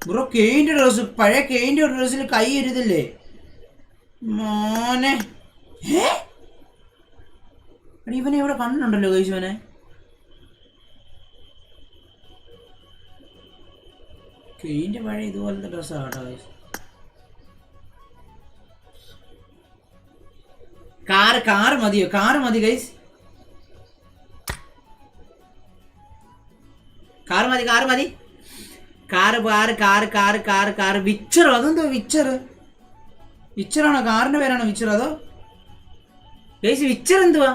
Bro കെയിൻ്റെ dress പഴയ കെയിൻ്റെ ഡ്രസ്സിൽ കൈ ഇരുതില്ലേ മോനെ. ഇവനെ ഇവിടെ കണ്ടുണ്ടല്ലോ കഴിച്ചവനെ. കെയിൻ്റെ പഴയ ഇതുപോലത്തെ ഡ്രസ്സാണ് കേട്ടോ കഴിച്ചു. കാറ് മതിയോ? കാറ് മതി ഗൈസ്. കാറ് മതി. കാറ് വിച്ചറോ? അതെന്തോ വിച്ചറാണോ? കാറിന്റെ പേരാണോ വിച്ചർ? അതോ ഗൈസ് വിച്ചർ എന്തുവാ?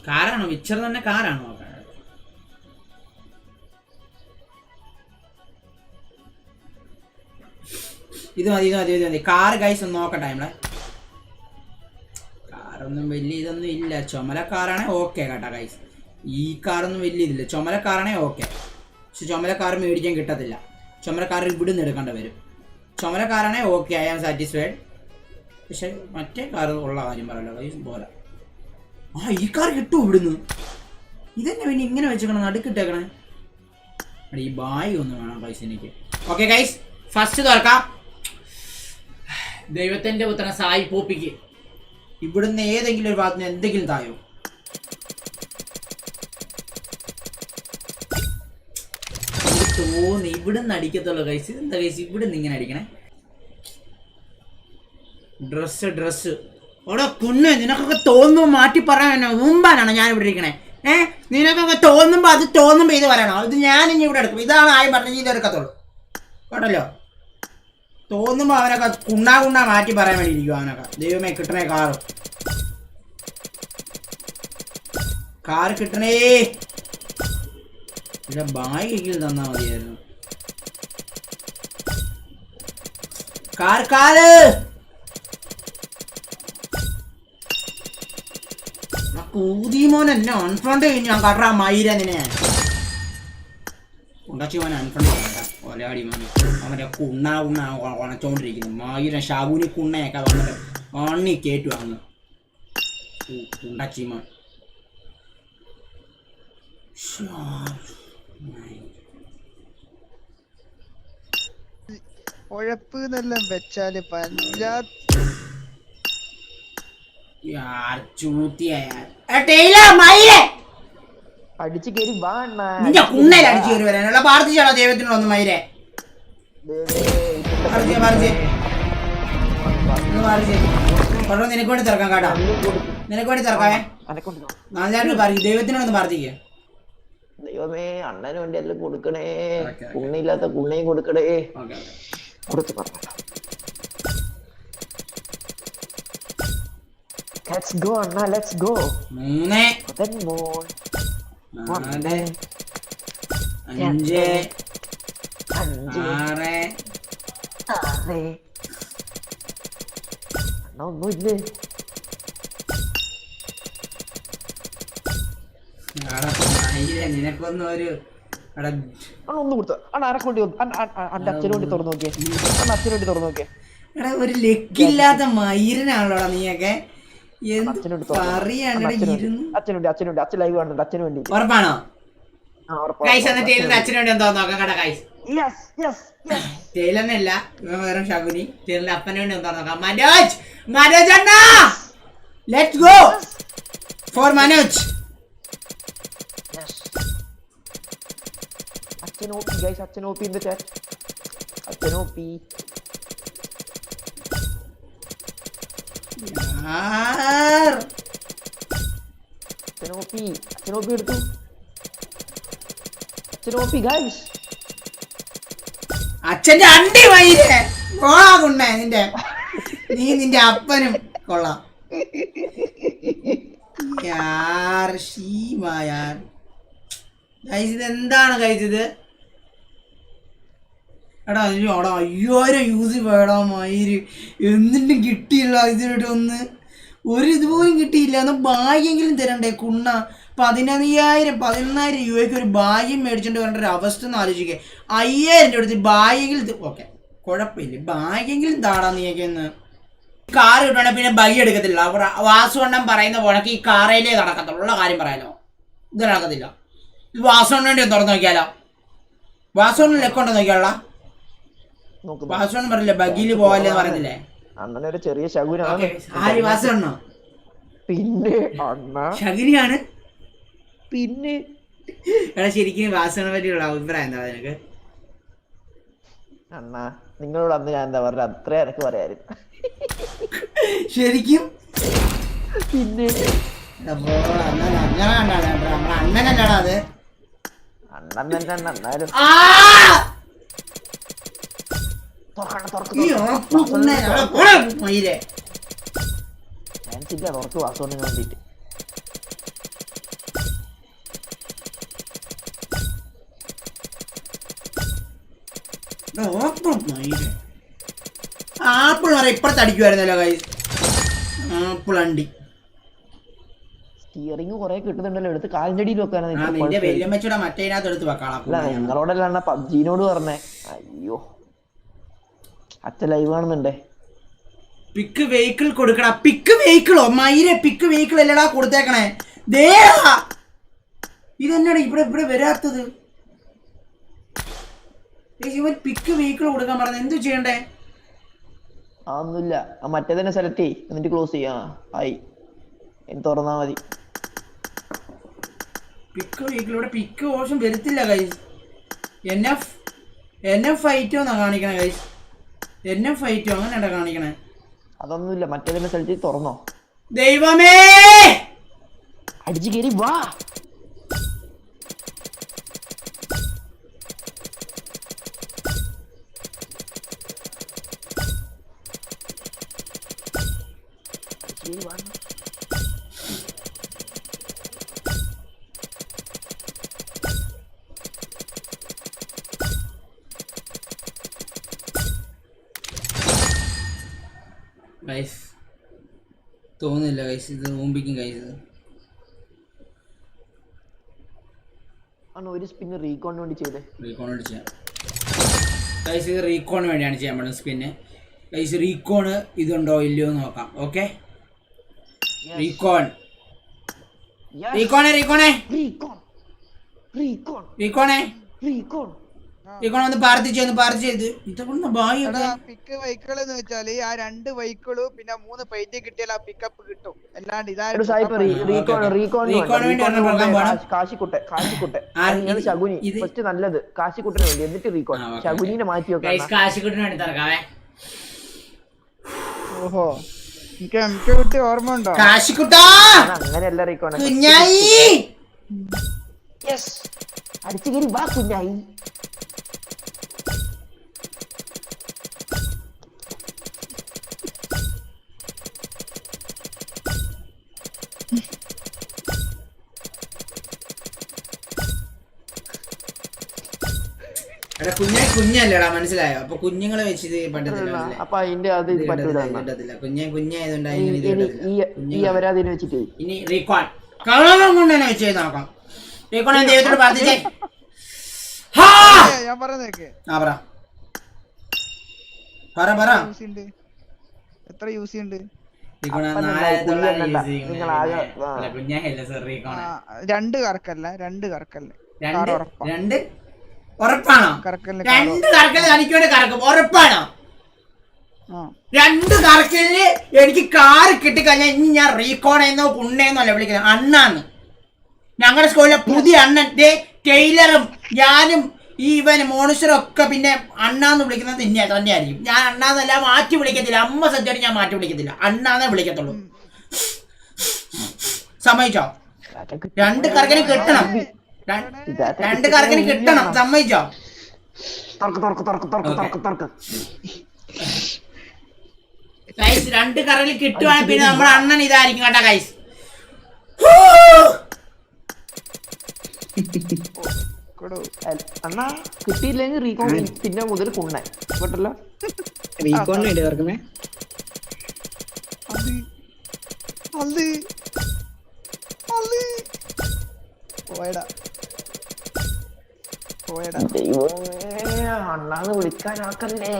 കാറാണോ? വിച്ചർ തന്നെ കാറാണോ? ഇത് മതി. കാറ് ഗൈസ് ഒന്ന് നോക്കട്ടെ. നമ്മളെ കാറൊന്നും വലിയ ഇതൊന്നും ഇല്ല. ചുമലക്കാറാണെ ഓക്കെ കേട്ടാ ഗൈസ്. ഈ കാറൊന്നും വലിയ ഇതില്ല. ചുമലക്കാറാണെ ഓക്കെ. പക്ഷെ ചുമലക്കാർ മേടിക്കാൻ കിട്ടത്തില്ല. ചുമലക്കാർ ഇവിടുന്ന് എടുക്കേണ്ടി വരും. ചുമലക്കാറാണെ ഓക്കെ, ഐ ആം സാറ്റിസ്ഫൈഡ്. പക്ഷെ മറ്റേ കാർ ഉള്ള കാര്യം പറയല്ലോ ഗൈസ് പോലെ. ഈ കാർ കിട്ടും ഇവിടുന്ന്. ഇതന്നെ പിന്നെ ഇങ്ങനെ വെച്ചേക്കണം, നടുക്കിട്ടേക്കണേ. ഈ ബായ് ഒന്നും വേണം ഗൈസ് എനിക്ക്. ഓക്കെ ഗൈസ്, ഫസ്റ്റ് തുറക്കാം. ദൈവത്തിന്റെ പുത്രൻ സായി പോപ്പിക്ക് ഇവിടുന്ന് ഏതെങ്കിലും ഒരു ഭാഗത്ത് എന്തെങ്കിലും തായോ? തോന്നി ഇവിടുന്ന് അടിക്കത്തുള്ളൂ ഗൈസ്. എന്താ ഗൈസ് ഇവിടുന്ന് ഇങ്ങനെ അടിക്കണേ? ഡ്രസ് ഓടോ കുഞ്ഞ്, നിനക്കൊക്കെ തോന്നുമ്പോ മാറ്റി പറയാനോ മുമ്പാനാണോ ഞാൻ ഇവിടെ ഇരിക്കണേ? നിനക്കൊക്കെ തോന്നുമ്പോ ഇത് പറയണോ? ഇത് ഞാൻ ഇനി ഇവിടെ എടുക്കും. ഇതാണ് ആയി പറഞ്ഞ ഇത് എടുക്കത്തുള്ളൂ കേട്ടല്ലോ. തോന്നുമ്പോ അവനൊക്കെ കുണ്ണാ മാറ്റി പറയാൻ വേണ്ടി ഇരിക്കും അവനൊക്കെ. ദൈവമേ കിട്ടണേ കാറ് കിട്ടണേ. ഇവിടെ ബാഗെങ്കിലും തന്നാ മതിയായിരുന്നു. കാറ് കൂതിമോൻ എന്നെ അൺഫ്രണ്ട് കഴിഞ്ഞു. ഞാൻ കട്ടാ മയിര നിന്നെ ഉണ്ടച്ചി മോനെ അൺഫ്രണ്ട് ഒലയാടി മോനെ. അവൻ്റെ കുണ്ണ ഉണച്ചോണ്ടിരിക്കുന്നു. മയിര ഷാബുനി കുണ്ണയൊക്കെ വന്നിട്ട് അണ്ണി കേറ്റു അങ്ങ് ഉണ്ടച്ചി മോൻ. ഉഴപ്പെന്നെല്ലാം വെച്ചാല് അടിച്ചു കയറി അടിച്ചു കയറി വരാനുള്ള പ്രാർത്ഥിച്ചാണോ ദൈവത്തിനൊന്നും മയിരെ? നിനക്ക് വേണ്ടി തിറക്കാം കേട്ടോ, നിനക്ക് വേണ്ടി തിറക്കാവേ. നാലായിട്ട് പറയും ദൈവത്തിനോടൊന്ന് പ്രാർത്ഥിക്കുക. ദൈവമേ അണ്ണന് വേണ്ടി എല്ലാം കൊടുക്കണേ, കുണ്ണയില്ലാത്ത കുണ്ണയും കൊടുക്കണേ. കൊടുത്തു പറഞ്ഞു. Let's go Anna, let's go. 3 then more 4 5 6 അണ്ണാ ഒന്നുമില്ലേ? നിനക്കൊന്നും ഒരു ഒന്ന് കൊടുത്തു അണ്ണാ. അനക്ക് വേണ്ടി അന്റെ അച്ഛന് വേണ്ടി തുറന്നു നോക്കിയേ. അണ്ണ അച്ഛന് വേണ്ടി തുറന്നു നോക്കിയേ. എടാ ഒരു ലക്കില്ലാത്ത മയിരനാണല്ലോടാ നീയൊക്കെ. അച്ഛനുണ്ട് അച്ഛൻ ലൈവ് കാണുന്നുണ്ട്. അച്ഛന് വേണ്ടി ഉറപ്പാണോ? അച്ഛന് വേണ്ടി എന്തോ നോക്കാം കേട്ടോ ഗൈസ്. ടൈലറിനല്ല, ഇവൻ വേറെ ഷാബുനി. ടൈലറിന്റെ അപ്പനെ വേണ്ടി എന്താ നോക്കാം. മനോജ് അണ്ണാ, ലെറ്റ്സ് ഗോ ഫോർ മനോജ്. അച്ഛൻ ഓപ്പി ഗൈസ്, അച്ഛൻ ഓപ്പി ഇൻ ദി ചാറ്റ്. അച്ഛൻ ഓപ്പി എടുത്തു. അച്ഛന്റെ അണ്ടി വൈരേ കൊള്ളാകുണ്ണേ. നിന്റെ അപ്പനും കൊള്ളാം. ഇതെന്താണ് കഴിച്ചത്? എടാ 5000 യൂസ് വേടാ മയിര്. എന്നിട്ടും കിട്ടിയില്ല ഇതിനൊന്ന് ഒരു ഇതുപോലും കിട്ടിയില്ല. എന്നാൽ ഭാഗ്യെങ്കിലും തരണ്ടേ കുണ്ണ. 14,000 രൂപയ്ക്ക് ഒരു ഭാഗ്യം മേടിച്ചോണ്ട് വരേണ്ട ഒരു അവസ്ഥ ഒന്ന് ആലോചിക്കുക. 5000 രൂപ എടുത്ത് ഭാഗ്യെങ്കിലും ഓക്കെ കുഴപ്പമില്ല, ഭാഗ്യെങ്കിലും താടാ നീയൊക്കെ ഒന്ന്. കാർ കിട്ടുവാണെങ്കിൽ പിന്നെ ബൈ എടുക്കത്തില്ല. വാസുവണ്ണൻ പറയുന്ന പോണക്ക് ഈ കാറയിലേ നടക്കത്തുള്ളൂ. ഉള്ള കാര്യം പറയാലോ, ഇത് നടക്കത്തില്ല. ഇത് വാസുവണ്ണൻ വേണ്ടി തുറന്നു നോക്കിയാലോ? വാസുവണ്ണൻ ലെക്കുണ്ടോ നോക്കിയാളാ? വാസുവണ്ണൻ പറഞ്ഞില്ലേ ബഗിയില് പോവല്ലേന്ന് പറയുന്നില്ലേ? അണ്ണനൊരു ചെറിയ ശകുനാണ്. ആര് വാസുവണ്ണോ? പിന്നെ അണ്ണ ശകുനിയാണ്. പിന്നെ എടാ ശരിക്കും വാസുവണ്ണനെ പറ്റിയുള്ള അഭിപ്രായം എന്താ നിനക്ക്? അണ്ണ നിങ്ങളോട് അന്ന് ഞാൻ എന്താ പറഞ്ഞ അത്രേ എനക്ക് പറയാറ്. ശരിക്കും പിന്നെ അണ്ണനല്ലടാ അത്. അണ്ണൻ തന്നെ എന്നാലും ചാൻസില്ല തുറക്ക് വാസോണ്ടിന് വേണ്ടിട്ട്. ആപ്പിൾ പറയാം ഇപ്പഴത്തെ അടിക്കുമായിരുന്നല്ലോ കൈ. ആപ്പിൾ അണ്ടി സ്റ്റിയറിംഗ് കൊറേ കിട്ടുന്നുണ്ടല്ലോ, എടുത്ത് കാലിന്റെ അടിയിൽ വെക്കാനാ. നിന്റെ വെല്ലുമ്മച്ചൂടെ മറ്റേതിനകത്ത് എടുത്ത് വെക്കാളാം. നിങ്ങളോടല്ല പബ്ജിനോട് പറഞ്ഞേ. അയ്യോ അച്ഛൻ ലൈവ് കാണുന്നുണ്ടേ. പിക്ക് വെഹിക്കിൾ കൊടുക്കടാ. പിക്ക് വെഹിക്കിളോ മയിരെ? പിക്ക് വെഹിക്കിൾ അല്ലടാ കൊടുത്തേക്കണേ. ഇതെന്നാണ് ഇവിടെ വരാത്തത്? ഇവൻ പിക്ക് വെഹിക്കിൾ കൊടുക്കാൻ പറഞ്ഞ എന്തു ചെയ്യണ്ടേ? അതൊന്നുമില്ല, മറ്റേ തന്നെ സെലക്ട് ചെയ്യ് എന്നിട്ട് ക്ലോസ് ചെയ്യാ. ആയി തുറന്നാ മതി. പിക്ക് വെഹിക്കിളൂടെ പിക്ക് ഓപ്ഷൻ വരത്തില്ല ഗൈസ്. NF ഐറ്റോ എന്നാ കാണിക്കണേ ഗൈസ്. NF ഐറ്റോ അങ്ങനെയാ കാണിക്കണേ. അതൊന്നുമില്ല, മറ്റേ തന്നെ സെലക്ട് ചെയ്ത് തുറന്നോ. ദൈവമേ അടിച്ചു കയറി വാ. ഗൈസ് തോന്നുന്നില്ല ഗൈസ്, ഇത് ഓമ്പിക്കും ഗൈസ്. ഒരു സ്പിന്ന് റീകോണിന് വേണ്ടി ചെയ്തേ. റീകോൺ വേണ്ടി ചെയ്യാം ഗൈസ്. ഇത് റീകോണിന് വേണ്ടിയാണ് ചെയ്യാൻ പറ്റുന്നത് സ്പിന്ന് ഗൈസ്. റീകോണ് ഇതുണ്ടോ ഇല്ലയോ എന്ന് നോക്കാം. ഓക്കെ റീകോൺ റീകോണേ റീകോണേ റീകോണേ റീകോൺ ഒന്ന് പാർത്തിച്ചത് ഇതൊക്കെ ബായി. പിക്ക് വെഹിക്കിൾ എന്ന് വെച്ചാല് ആ 2 വെഹിക്കിളും പിന്നെ 3 പൈറ്റി കിട്ടിയാൽ ആ പിക്കപ്പ് കിട്ടും. അല്ലാണ്ട് ശകുനി ഫസ്റ്റ് നല്ലത് കാശിക്കുട്ടന് വേണ്ടി, എന്നിട്ട് റീകോൺ. ശകുനിനെ മാറ്റി വെക്കാം. കാശിക്കുട്ടിന് വേണ്ടി തിറക്കാവേ. ഓഹോ എനിക്ക് കുട്ടി ഓർമ്മ ഉണ്ടോ? കാശിക്കുട്ടാ അങ്ങനെയല്ല റീകോൺ. കുഞ്ഞായി അടിച്ചു കയറി വാ കുഞ്ഞായി. കുഞ്ഞല്ലേടാ മനസ്സിലായോ? അപ്പൊ കുഞ്ഞുങ്ങളെ വെച്ച് ഇത് പറ്റത്തില്ല. അപ്പൊ അതിന്റെ അത് പറ്റത്തില്ല. കുഞ്ഞായതുകൊണ്ട് അവരാതിനെ വെച്ചിട്ട് ഇനി റീകോൺ കൊണ്ട് തന്നെ വെച്ച് നോക്കാം. റീകോൺ ദൈവത്തോട് പ്രാർത്ഥിച്ചേ. ഞാൻ പറഞ്ഞേക്ക് എത്ര യൂസ് ചെയ്യുന്നുണ്ട്? 2 കറക്കല്ല 2 കറക്കല്ലേ? ഉറപ്പാണോ? 2 കറക്കല് എനിക്ക് വേണ്ടി കറക്കും ഉറപ്പാണോ? 2 കറക്കലിന് എനിക്ക് കാറ് കിട്ടിക്കഴിഞ്ഞാൽ ഇനി ഞാൻ റീകോണെന്നോ കുണ്ണേന്നോ അല്ല വിളിക്കുന്നത്, അണ്ണാന്ന്. ഞങ്ങളുടെ സ്കൂളിലെ പുതിയ അണ്ണൻ ടൈലറും ഞാനും ഈ ഇവന് മോണിസ്റ്ററും ഒക്കെ പിന്നെ അണ്ണാന്ന് വിളിക്കുന്നത് തന്നെ ആയിരിക്കും. ഞാൻ അണ്ണാന്നല്ല മാറ്റി വിളിക്കത്തില്ല. അമ്മ സജ്ജായിട്ട് ഞാൻ മാറ്റി വിളിക്കത്തില്ല, അണ്ണാന്നേ വിളിക്കത്തുള്ളൂ. സമ്മതിച്ചോ? 2 കറക്കന് കിട്ടണം. 2 കറക്കന് കിട്ടണം. സമ്മതിച്ചോ? 2 കറക്കിൽ കിട്ടുവാണെങ്കിൽ പിന്നെ നമ്മുടെ അണ്ണൻ ഇതായിരിക്കും കേട്ടോ ഗൈസ്. അണ്ണാ കിട്ടിയില്ലെങ്കിൽ റീകോൺ പിന്നെ മുതൽ കുണ്ണ കേട്ടല്ലോ. റീകോണിന് വേണ്ടി ഓർക്കുന്നേ. അണ്ണാന്ന് വിളിക്കാനാക്കല്ലേ.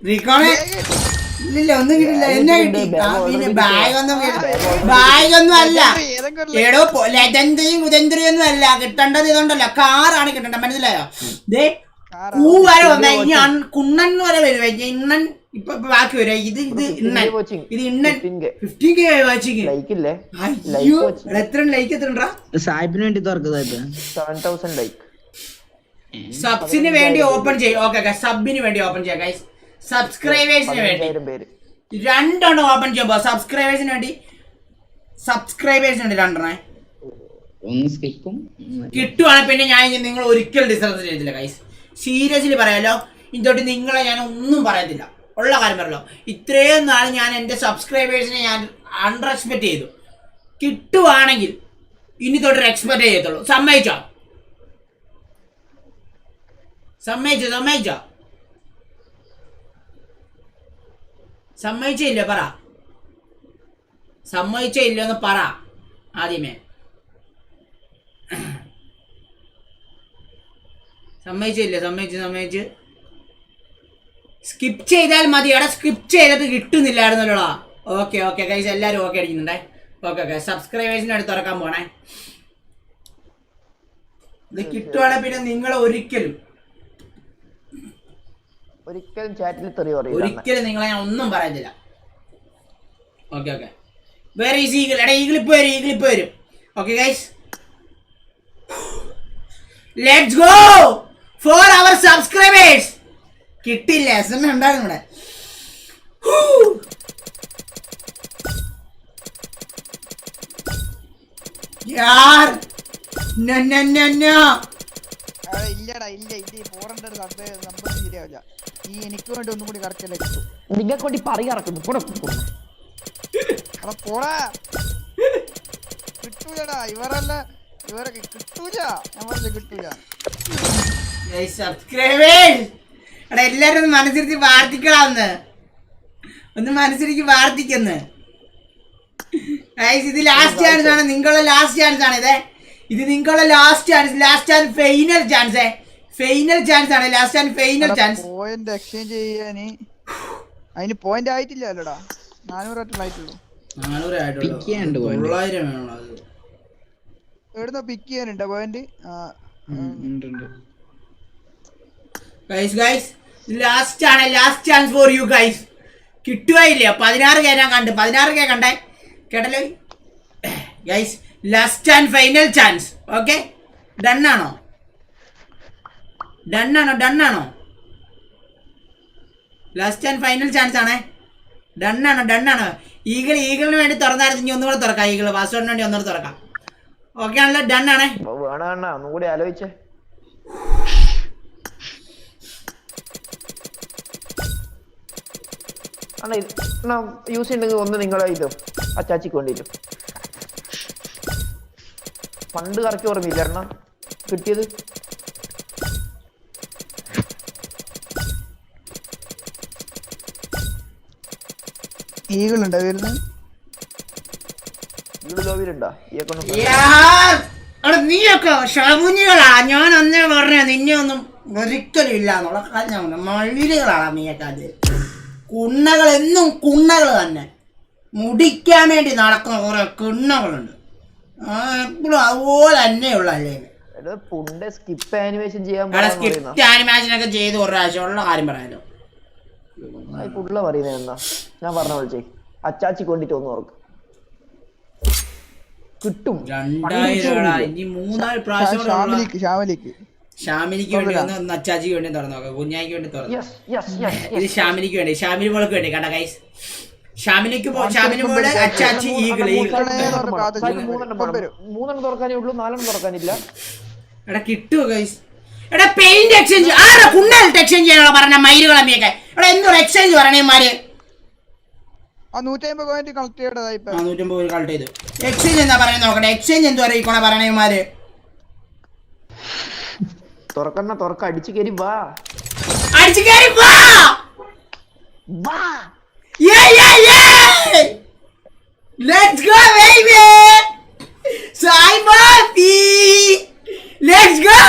റീകോണെ ഇല്ല ഒന്നും കിട്ടില്ല. എന്നെ കിട്ടി. പിന്നെ ബാഗൊന്നും അല്ല എടോ, ലെജൻഡറിയും കുതന്ത്രിയൊന്നും അല്ല കിട്ടേണ്ടത്. ഇതുണ്ടല്ലോ കാറാണ് കിട്ടേണ്ടത്, മനസ്സിലായോ? ദേ കൂ വരെ വന്ന ഇനി കുണ്ണൻ വരെ വരുവേ. ഇണ്ണൻ ഇപ്പൊ ബാക്കി വരെ. ഇത് ഇണ്ണൻ, ഇത് ഇണ്ണൻ 15K വാച്ചിങ്. എത്ര ലൈക്ക് എത്ര സായിപ്പിന് വേണ്ടി തുറക്കുന്നത് 7000 ലൈക്ക്. സബ്സിന് വേണ്ടി ഓപ്പൺ ചെയ്യും. ഓക്കെ സബിന് വേണ്ടി ഓപ്പൺ ചെയ്യാം ഗൈസ്. സബ്സ്ക്രൈബേഴ്സിന് വേണ്ടി രണ്ടെണ്ണം ഓപ്പൺ ചെയ്യുമ്പോ സബ്സ്ക്രൈബേഴ്സിന് വേണ്ടി രണ്ടെണ്ണേ കിട്ടുവാണ്. പിന്നെ ഞാൻ നിങ്ങൾ ഒരിക്കലും ഡിസ്റ്റർബ് ചെയ്തില്ല ഗൈസ്. സീരിയസ്ലി പറയാലോ, ഇതോട്ട് നിങ്ങളെ ഞാൻ ഒന്നും പറയത്തില്ല, ഉള്ള കാര്യം പറയല്ലോ. ഇത്രയും നാൾ ഞാൻ എൻ്റെ സബ്സ്ക്രൈബേഴ്സിനെ ഞാൻ അൺറെസ്പെക്ട് ചെയ്തു. കിട്ടുവാണെങ്കിൽ ഇനി തൊട്ട് എക്സ്പെക്ട് ചെയ്യത്തുള്ളൂ. സമ്മതിച്ചോ? സമ്മതിച്ചില്ല പറ. സമ്മതിച്ചില്ലെന്ന് പറ ആദ്യമേ. സമ്മതിച്ച് സ്കിപ്പ് ചെയ്താൽ മതി. എടാ സ്കിപ്പ് ചെയ്തിട്ട് കിട്ടുന്നില്ലായിരുന്നല്ലോടാ. ഓക്കെ ഗൈസ് എല്ലാവരും ഓക്കെ അടിക്കുന്നുണ്ടേ. ഓക്കെ സബ്സ്ക്രൈബേഴ്സിന് അടുത്ത് തുറക്കാൻ പോണേ. ഇത് കിട്ടുവാണെങ്കിൽ പിന്നെ നിങ്ങൾ ഒരിക്കലും നിങ്ങളെ ഞാൻ ഒന്നും പറയത്തില്ല. ഓക്കെ വേറെ ഈസ് ഈഗിൾ. എടാ ഈഗിൾ ഇപ്പൊ വരും. Okay guys let's go for our subscribers. കിട്ടില്ല എസ് ഉണ്ടാകും ഇവിടെ. യാർ ഇല്ലടാ ഇല്ല, ഇത് 400 നമ്പർ ശരിയാവില്ല. ഈ എനിക്ക് വേണ്ടി ഒന്നും കൂടി കറക്റ്റ് കിട്ടും. നിങ്ങൾക്ക് വേണ്ടി പറയിറക്കുന്നു പോടാ. കിട്ടൂലടാ, ഇവരൊക്കെ കിട്ടൂല. നമ്മളെ കിട്ടൂല. സബ്സ്ക്രൈബേഴ്സ് എടാ എല്ലാരും ഒന്ന് മനസ്സിരിച്ച് പ്രാർത്ഥിക്കണമെന്ന്. ഒന്ന് മനസ്സിലേക്ക് പ്രാർത്ഥിക്കുന്നു. ഇത് ലാസ്റ്റ് ചാൻസ് ആണ്. നിങ്ങളുടെ ലാസ്റ്റ് ചാൻസ് ആണ് ഇത് നിങ്ങളുടെ last and final chance. Final chance ആണ്. Last and final chance. Point exchange ചെയ്യാന് അതിന് പോയിന്റ് ആയിട്ടില്ലല്ലോടാ. 400 ആയിട്ടുള്ളൂ. 400 ആയിട്ടുള്ളൂ. 900 വേണോ? അത് എവിടുന്ന പിക്ക് ചെയ്യാനുണ്ടോ പോയിന്റ്? ഗൈസ് ലാസ്റ്റ് ആണ്. Last chance for you guys. കിട്ടുകയില്ല. 16K ഞാൻ കണ്ട്. 16K കണ്ടേ കേട്ടല്ലോ guys. Last and final chance. Okay ഡണ്ണാണോ? ലാസ്റ്റ് ആൻഡ് ഫൈനൽ ചാൻസ് ആണേ. ഡണ്ണാണോ? ഈഗിളിന് വേണ്ടി തുറന്നായിരുന്നു. ഇനി ഒന്നുകൂടെ തുറക്കാം. ഈഗിൾ പാസ്വേഡിന് വേണ്ടി ഒന്നുകൂടെ തുറക്കാം. ഓക്കെ ആണല്ലോ? ഡണ്ണാണേ. ഒന്നുകൂടി ആലോചിച്ചേ. യൂസ് ചെയ്യണ്ടെങ്കിൽ ഒന്ന് നിങ്ങളെ ഇത് അച്ചാച്ചിക്ക് വേണ്ടിയിട്ടും പണ്ട് കറക്കി ഓർമ്മയില്ല എണ്ണ കിട്ടിയത്. ഈഗിളുണ്ടോ വരുന്നത്? നീയൊക്കെ ഷമുനികളാ. ഞാൻ അന്നേ പറഞ്ഞ നിന്നെ ഒന്നും ഒരിക്കലും ഇല്ല എന്നുള്ള കാര്യം. മള്ളികളാണ് നീയൊക്കെ. അത് കുണ്ണകൾ എന്നും കുണ്ണകൾ തന്നെ. മുടിക്കാൻ വേണ്ടി നടക്കുന്ന കുറെ കുണ്ണകളുണ്ട്. എപ്പോഴും അതുപോലെ തന്നെയുള്ള അല്ലേ. സ്കിപ്പ് ആനിമേഷൻ ചെയ്യാൻ സ്കിപ്പ് ആനിമേഷൻ ഒക്കെ ചെയ്ത് ഒരു പ്രാവശ്യം ഉള്ള കാര്യം പറയാലോ. പറയുന്നത് എന്താ ഞാൻ പറഞ്ഞ വിളിച്ചേ അച്ചാച്ചിക്ക് വേണ്ടിട്ട് ഒന്ന് ഓർക്ക് കിട്ടും. 2000 ഇനി 3-4 പ്രാവശ്യം ഷാമിലിക്ക് വേണ്ടി ഒന്ന് അച്ചാച്ചിക്ക് വേണ്ടി തുറന്നു നോക്കാം. കുഞ്ഞായിക്ക് വേണ്ടി തുറന്നു. ഇത് ഷാമിലിക്ക് വേണ്ടി, ഷാമിലി മോൾക്ക് വേണ്ടി കേട്ടോ ഗൈസ്. ഷാമിലിക്ക് പോലെ അച്ചാച്ചി ഈഗിൾ. 3 തുറക്കാനേ ഉള്ളൂ, 4 തുറക്കാനില്ല. എടാ കിട്ടുമോ ഗൈസ്? എടാ പെയിന്റ് എക്സ്ചേഞ്ച് ആരാ കുണ്ണായിട്ട് എക്സ്ചേഞ്ച് ചെയ്യാനുള്ള പറഞ്ഞ മയിലുകളമ്മിയൊക്കെ. എടാ എന്തോ എക്സ്ചേഞ്ച് പറയണേമാര്. 150 പോയിന്റ് കളക്ട് ചെയ്തതാ. 150 കളക്ട് ചെയ്തു. എക്സ്ചേഞ്ച് എന്താ പറയുന്നത് നോക്കട്ടെ. എക്സ്ചേഞ്ച് എന്തോ അറിയിക്കണ പറയണേമാര്. തുറക്ക അടിച്ചു കയറി വാ. Let's go baby. Saibati. Let's go.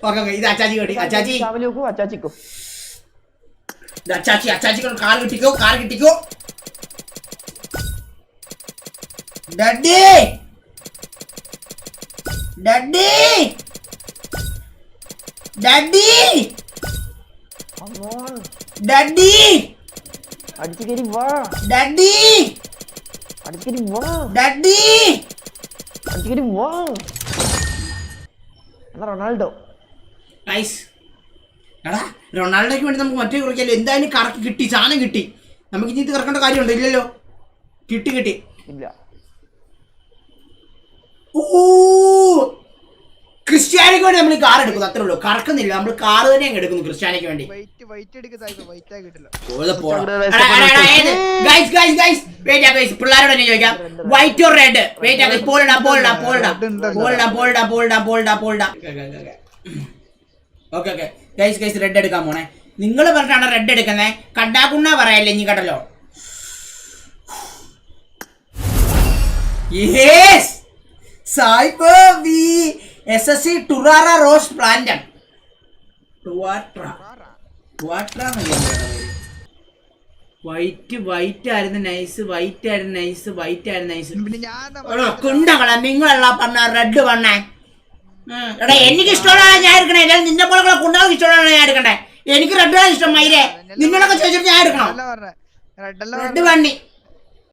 Okay ഇത് അച്ചാച്ചി കേട്ടി അച്ചാച്ചി ചാവല് വെക്കൂ അച്ചാച്ചിക്കോ ഇത് അച്ചാച്ചി കാർ കിട്ടിക്കോ ഡഡി അടിച്ചു കയറി വാ ഡഡി അടിച്ചു കയറി വാ എന്നാ റൊണാൾഡോ ഗൈസ് എടാ റൊണാൾഡോയ്ക്ക് വേണ്ടി നമുക്ക് മറ്റേ കുറിക്കല്ലോ എന്തായാലും കറക്ക് കിട്ടി സാധനം കിട്ടി നമുക്ക് ഇനി ഇത് കറക്കേണ്ട കാര്യമുണ്ടോ ഇല്ലല്ലോ കിട്ടി ഇല്ല ഓ ക്രിസ്ത്യാനിക്ക് വേണ്ടി നമ്മൾ കാർ എടുക്കുന്നു അത്രേ ഉള്ളൂ കറക്കുന്നില്ല നമ്മൾ കാർ തന്നെ അങ്ങ് എടുക്കുന്നു ക്രിസ്ത്യാനിക്ക് വേണ്ടി വൈറ്റ് എടുക്കുന്ന വൈറ്റ് ആയി കിട്ടില്ല പിള്ളേരോട് തന്നെ ചോദിക്കാം white or red wait okay guys red എടുക്കാൻ പോണേ നിങ്ങൾ പറഞ്ഞിട്ടാണ് റെഡ് എടുക്കുന്നേ കണ്ടാക്കുണ്ണ പറയല്ലേ ഇനി കേട്ടല്ലോ യെസ് സായിപ്പ് വി SSC ടുറാറ റോസ് പ്ലാന്റൺ വൈറ്റ് ആയിരുന്നു നൈസ് പിന്നെ ഞാൻ കുണ്ടകള നിങ്ങളെല്ലാം പറഞ്ഞ റെഡ് പറഞ്ഞേ എടാ എനിക്ക് ഇഷ്ടമുള്ള ഞാൻ എടുക്കണേ അല്ലാതെ നിന്നെ പോലെ കുണ്ടകൾക്ക് ഇഷ്ടമുള്ള ഞാൻ എടുക്കണ്ടേ എനിക്ക് റെഡ് ഇഷ്ടം മൈരേ നിന്നോടൊക്കെ ചോദിച്ചിട്ട് ഞാൻ എടുക്കണം റെഡ് റെഡ് വണ്ണി